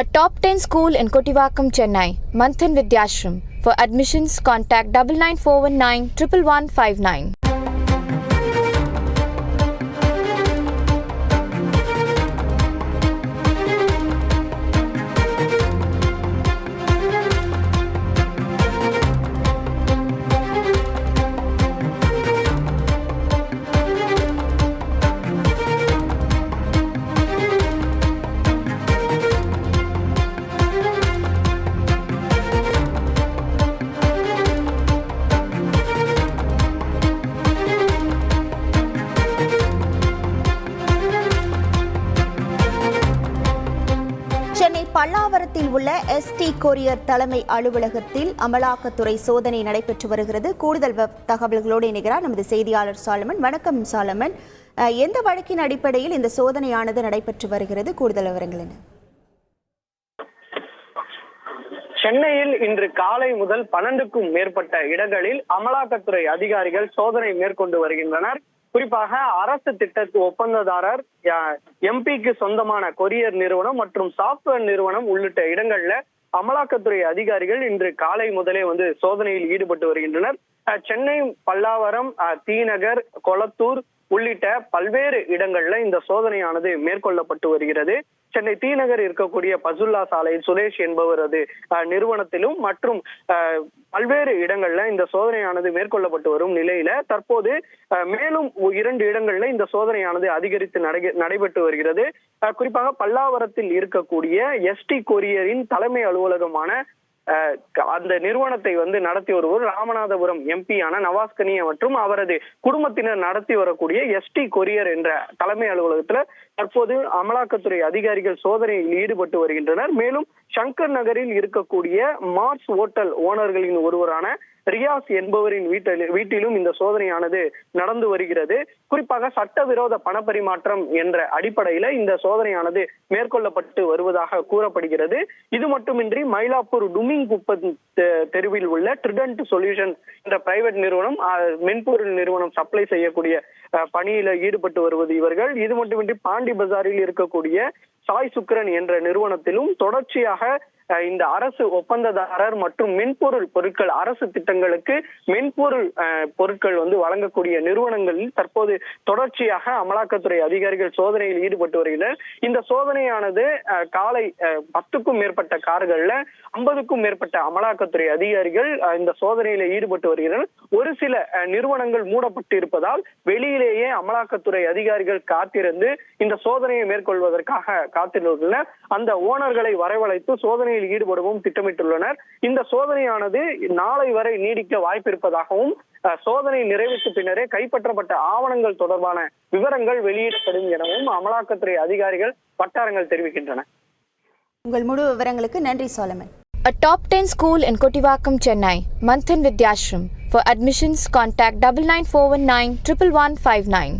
A top 10 school in Kottivakkam, Chennai, Manthan Vidyashram. For admissions, contact 99419 11159. Chennai பல்லாவரத்தில் உள்ள ST courier தலைமை அலுவலகத்தில் அமலாக்கத்துறை சோதனை நடைபெற்று வருகிறது. கூடுதல் தகவல்களோடு இணைகிறார் நமது செய்தியாளர் சாலமன். வணக்கம் சாலமன், எந்த வழக்கின் அடிப்படையில் இந்த சோதனையானது நடைபெற்று வருகிறது? கூடுதல் விவரங்கள் என்ன? சென்னையில் இன்று காலை முதல் 12க்கும் மேற்பட்ட இடங்களில் அமலாக்கத்துறை அதிகாரிகள் சோதனை மேற்கொண்டு வருகின்றனர். குறிப்பாக அரசு திட்ட ஒப்பந்ததாரர், எம்பிக்கு சொந்தமான கொரியர் நிறுவனம் மற்றும் சாப்ட்வேர் நிறுவனம் உள்ளிட்ட இடங்கள்ல அமலாக்கத்துறை அதிகாரிகள் இன்று காலை முதலே சோதனையில் ஈடுபட்டு வருகின்றனர். சென்னை பல்லாவரம், தீநகர், கொளத்தூர் உள்ளிட்ட பல்வேறு இடங்கள்ல இந்த சோதனையானது மேற்கொள்ளப்பட்டு வருகிறது. சென்னை தீநகர் இருக்கக்கூடிய பசுல்லா சாலை சுரேஷ் என்பவரது நிறுவனத்திலும் மற்றும் பல்வேறு இடங்கள்ல இந்த சோதனையானது மேற்கொள்ளப்பட்டு வரும் நிலையில தற்போது மேலும் 2 இடங்கள்ல இந்த சோதனையானது அதிகரித்து நடைபெற்று வருகிறது. குறிப்பாக பல்லாவரத்தில் இருக்கக்கூடிய எஸ்டி கொரியரின் தலைமை அலுவலகமான அந்த நிறுவனத்தை நடத்தி வருவோர் ராமநாதபுரம் எம்பியான நவாஸ் கனியா மற்றும் அவரது குடும்பத்தினர் நடத்தி வரக்கூடிய எஸ்டி கொரியர் என்ற தலைமை அலுவலகத்துல தற்போது அமலாக்கத்துறை அதிகாரிகள் சோதனையில் ஈடுபட்டு வருகின்றனர். மேலும் சங்கர் நகரில் இருக்கக்கூடிய மார்ஸ் ஹோட்டல் ஓனர்களின் ஒருவரான ரியாஸ் என்பவரின் வீட்டிலும் இந்த சோதனையானது நடந்து வருகிறது. குறிப்பாக சட்டவிரோத பணப்பரிமாற்றம் என்ற அடிப்படையில இந்த சோதனையானது மேற்கொள்ளப்பட்டு வருவதாக கூறப்படுகிறது. இது மட்டுமின்றி மயிலாப்பூர் டுமிங் குப்பம் தெருவில் உள்ள ட்ரிடன்ட் சொல்யூஷன் என்ற பிரைவேட் நிறுவனம், மென்பொருள் நிறுவனம் சப்ளை செய்யக்கூடிய பணியில ஈடுபட்டு வருவது இவர்கள். இது மட்டுமின்றி பாண்டி பஜாரில் இருக்கக்கூடிய சாய் சுக்கரன் என்ற நிறுவனத்திலும் தொடர்ச்சியாக இந்த அரசு ஒப்பந்ததாரர் மற்றும் மென்பொருள் பொருட்கள், அரசு திட்டங்களுக்கு மென்பொருள் பொருட்கள் வழங்கக்கூடிய நிறுவனங்களில் தற்போது தொடர்ச்சியாக அமலாக்கத்துறை அதிகாரிகள் சோதனையில் ஈடுபட்டு வருகின்றனர். இந்த சோதனையானது காலை 10க்கும் மேற்பட்ட கார்கள்ல 50க்கும் மேற்பட்ட அமலாக்கத்துறை அதிகாரிகள் இந்த சோதனையில ஈடுபட்டு வருகின்றனர். ஒரு சில நிறுவனங்கள் மூடப்பட்டு இருப்பதால் வெளியிலேயே அமலாக்கத்துறை அதிகாரிகள் காத்திருந்து இந்த சோதனையை மேற்கொள்வதற்காக காத்திருந்துள்ளனர். அந்த ஓனர்களை வரவழைத்து சோதனை ஈடுபடவும் திட்டமிட்டுள்ளனர். இந்த சோதனையானது நாளை வரை நீடிக்க வாய்ப்பிருப்பதாகவும் சோதனை நிறைவேற்ற பின்னரே கைப்பற்றப்பட்ட ஆவணங்கள் தொடர்பான விவரங்கள் வெளியிடப்படும் எனவும் அமலாக்கத்துறை அதிகாரிகள் வட்டாரங்கள் தெரிவிக்கின்றன. உங்கள் முழு விவரங்களுக்கு நன்றி Solomon. A top 10 school in Kottivakkam, Chennai, Manthan Vidyashram. For admissions, contact 99419 11159.